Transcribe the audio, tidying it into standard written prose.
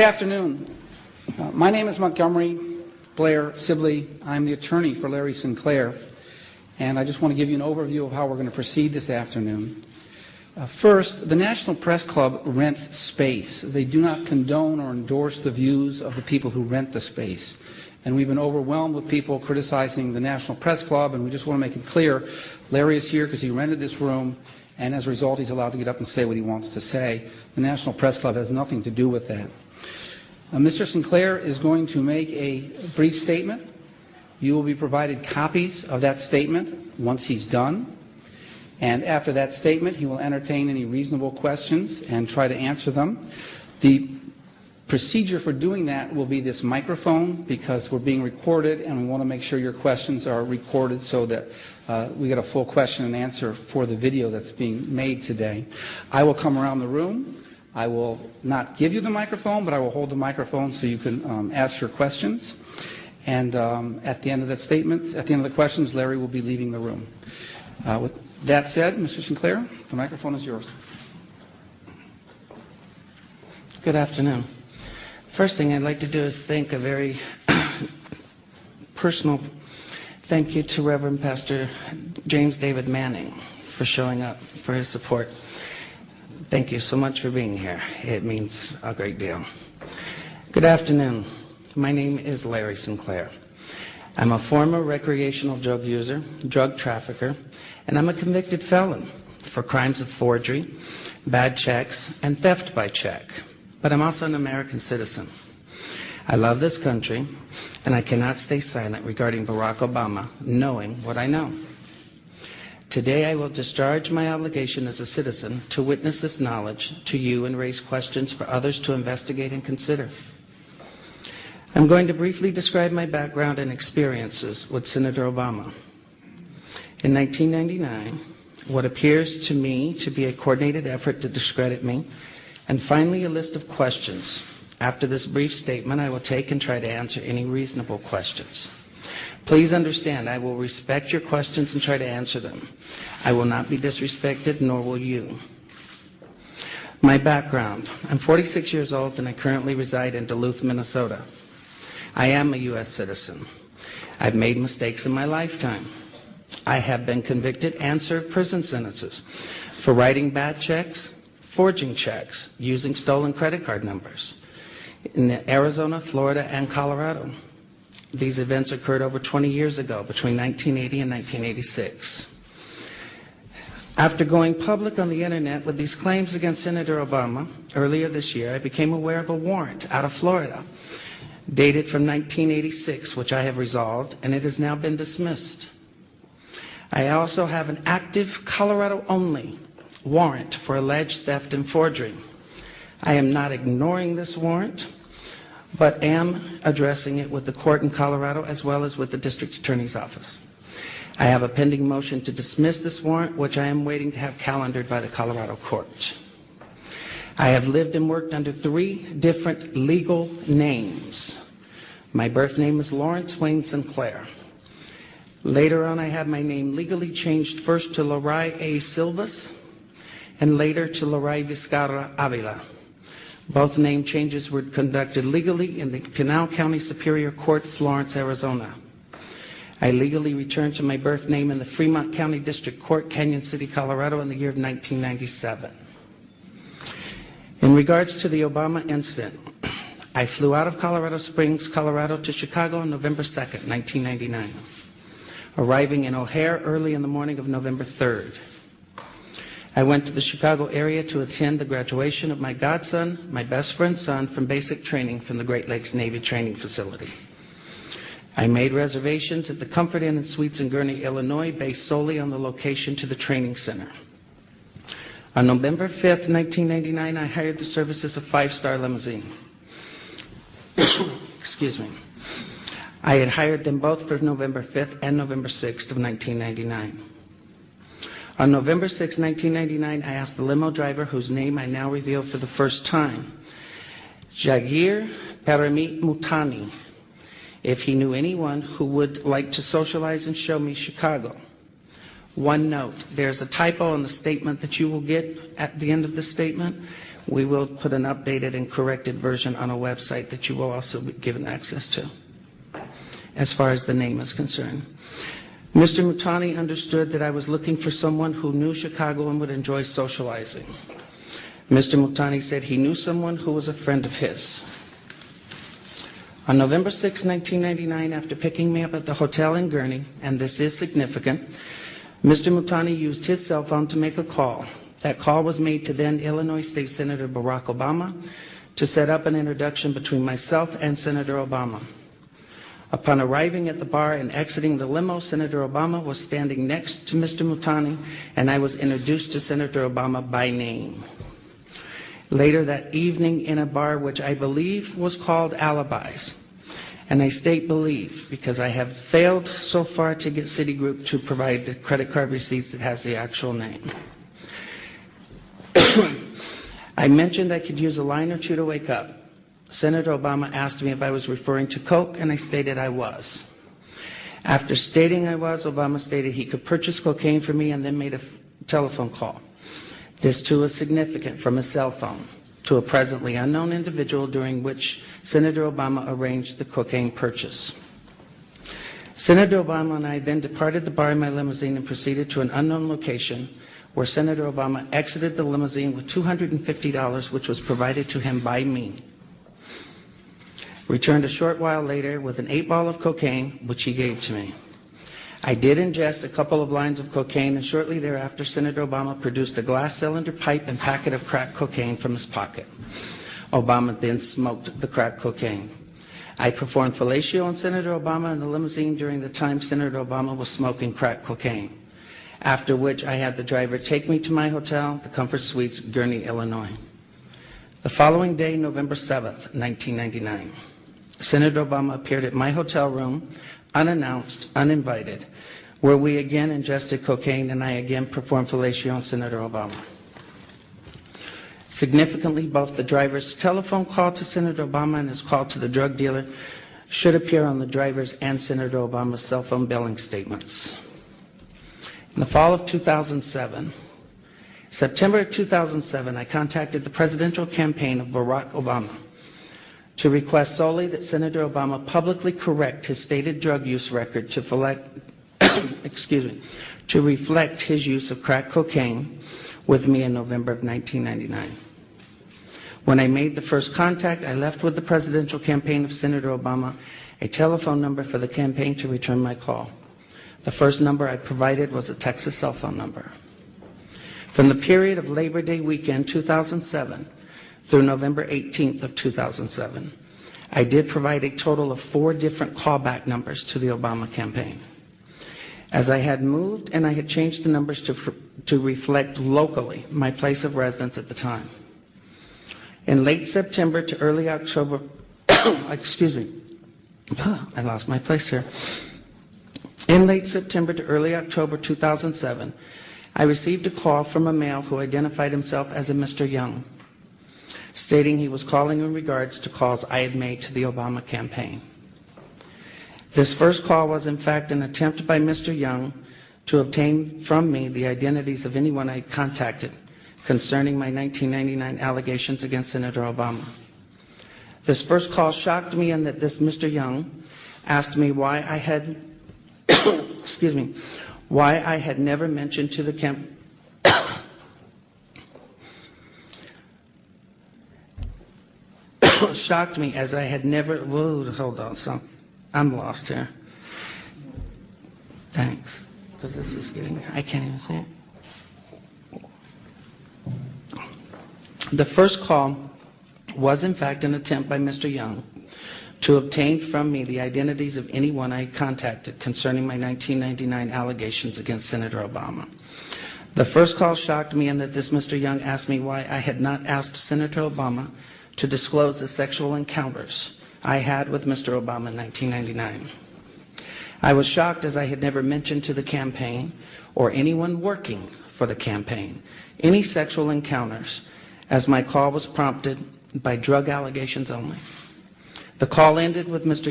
Good afternoon. My name is Montgomery Blair Sibley. I'm the attorney for Larry Sinclair, and I just want to give you an overview of how we're going to proceed this afternoon. First, the National Press Club rents space. They do not condone or endorse the views of the people who rent the space. And we've been overwhelmed with people criticizing the National Press Club, and we just want to make it clear, Larry is here because he rented this room, and as a result, he's allowed to get up and say what he wants to say. The National Press Club has nothing to do with that. Mr. Sinclair is going to make a brief statement. You will be provided copies of that statement once he's done. And after that statement, he will entertain any reasonable questions and try to answer them. The procedure for doing that will be this microphone, because we're being recorded and we want to make sure your questions are recorded so that we get a full question and answer for the video that's being made today. I will come around the room. I will not give you the microphone, but I will hold the microphone so you can ask your questions. And at the end of that statement, at the end of the questions, Larry will be leaving the room. With that said, Mr. Sinclair, the microphone is yours. Good afternoon. First thing I'd like to do is thank a very personal thank you to Reverend Pastor James David Manning for showing up, for his support. Thank you so much for being here. It means a great deal. Good afternoon. My name is Larry Sinclair. I'm a former recreational drug user, drug trafficker, and I'm a convicted felon for crimes of forgery, bad checks, and theft by check. But I'm also an American citizen. I love this country, and I cannot stay silent regarding Barack Obama, knowing what I know. Today I will discharge my obligation as a citizen to witness this knowledge to you and raise questions for others to investigate and consider. I'm going to briefly describe my background and experiences with Senator Obama. In 1999, what appears to me to be a coordinated effort to discredit me, and finally a list of questions. After this brief statement, I will take and try to answer any reasonable questions. Please understand, I will respect your questions and try to answer them. I will not be disrespected, nor will you. My background. I'm 46 years old and I currently reside in Duluth, Minnesota. I am a U.S. citizen. I've made mistakes in my lifetime. I have been convicted and served prison sentences for writing bad checks, forging checks, using stolen credit card numbers in Arizona, Florida, and Colorado. These events occurred over 20 years ago, between 1980 and 1986. After going public on the internet with these claims against Senator Obama earlier this year, I became aware of a warrant out of Florida dated from 1986, which I have resolved, and it has now been dismissed. I also have an active Colorado-only warrant for alleged theft and forgery. I am not ignoring this warrant, but am addressing it with the court in Colorado as well as with the district attorney's office. I have a pending motion to dismiss this warrant, which I am waiting to have calendared by the Colorado court. I have lived and worked under 3 different legal names. My birth name is Lawrence Wayne Sinclair. Later on, I had my name legally changed first to Loray A. Silvas and later to Loray Vizcarra Avila. Both name changes were conducted legally in the Pinal County Superior Court, Florence, Arizona. I legally returned to my birth name in the Fremont County District Court, Canyon City, Colorado in the year of 1997. In regards to the Obama incident, I flew out of Colorado Springs, Colorado to Chicago on November 2nd, 1999, arriving in O'Hare early in the morning of November 3rd. I went to the Chicago area to attend the graduation of my godson, my best friend's son, from basic training from the Great Lakes Navy Training Facility. I made reservations at the Comfort Inn and Suites in Gurnee, Illinois, based solely on the location to the training center. On November 5th, 1999, I hired the services of 5-Star Limousine. Excuse me. I had hired them both for November 5th and November 6th of 1999. On November 6, 1999, I asked the limo driver, whose name I now reveal for the first time, Jagir Parami Mutani, if he knew anyone who would like to socialize and show me Chicago. One note, there's a typo in the statement that you will get at the end of the statement. We will put an updated and corrected version on a website that you will also be given access to, as far as the name is concerned. Mr. Mutani understood that I was looking for someone who knew Chicago and would enjoy socializing. Mr. Mutani said he knew someone who was a friend of his. On November 6, 1999, after picking me up at the hotel in Gurnee, and this is significant, Mr. Mutani used his cell phone to make a call. That call was made to then Illinois State Senator Barack Obama to set up an introduction between myself and Senator Obama. Upon arriving at the bar and exiting the limo, Senator Obama was standing next to Mr. Mutani, and I was introduced to Senator Obama by name. Later that evening in a bar which I believe was called Alibis, and I state believe because I have failed so far to get Citigroup to provide the credit card receipts that has the actual name. I mentioned I could use a line or two to wake up. Senator Obama asked me if I was referring to Coke, and I stated I was. After stating I was, Obama stated he could purchase cocaine for me and then made a telephone call. This too is significant, from a cell phone to a presently unknown individual, during which Senator Obama arranged the cocaine purchase. Senator Obama and I then departed the bar in my limousine and proceeded to an unknown location where Senator Obama exited the limousine with $250, which was provided to him by me. Returned a short while later with an 8-ball of cocaine, which he gave to me. I did ingest a couple of lines of cocaine, and shortly thereafter, Senator Obama produced a glass cylinder pipe and packet of crack cocaine from his pocket. Obama then smoked the crack cocaine. I performed fellatio on Senator Obama in the limousine during the time Senator Obama was smoking crack cocaine, after which I had the driver take me to my hotel, the Comfort Suites, Gurnee, Illinois. The following day, November 7th, 1999, Senator Obama appeared at my hotel room, unannounced, uninvited, where we again ingested cocaine and I again performed fellatio on Senator Obama. Significantly, both the driver's telephone call to Senator Obama and his call to the drug dealer should appear on the driver's and Senator Obama's cell phone billing statements. In the fall of 2007, September 2007, I contacted the presidential campaign of Barack Obama to request solely that Senator Obama publicly correct his stated drug use record to reflect his use of crack cocaine with me in November of 1999. When I made the first contact, I left with the presidential campaign of Senator Obama a telephone number for the campaign to return my call. The first number I provided was a Texas cell phone number. From the period of Labor Day weekend 2007 through November 18th of 2007, I did provide a total of 4 different callback numbers to the Obama campaign. As I had moved and I had changed the numbers to reflect locally my place of residence at the time. In late September to early October, I lost my place here. In late September to early October 2007, I received a call from a male who identified himself as a Mr. Young, stating he was calling in regards to calls I had made to the Obama campaign. This first call was in fact an attempt by Mr. Young to obtain from me the identities of anyone I had contacted concerning my 1999 allegations against Senator Obama. This first call shocked me in that this Mr. Young asked me why I had why I had never mentioned to the campaign shocked me as I had never, hold on, I'm lost here. Thanks, because this is getting, I can't even see it. The first call was in fact an attempt by Mr. Young to obtain from me the identities of anyone I had contacted concerning my 1999 allegations against Senator Obama. The first call shocked me in that this Mr. Young asked me why I had not asked Senator Obama to disclose the sexual encounters I had with Mr. Obama in 1999. I was shocked as I had never mentioned to the campaign or anyone working for the campaign any sexual encounters, as my call was prompted by drug allegations only. The call ended with Mr.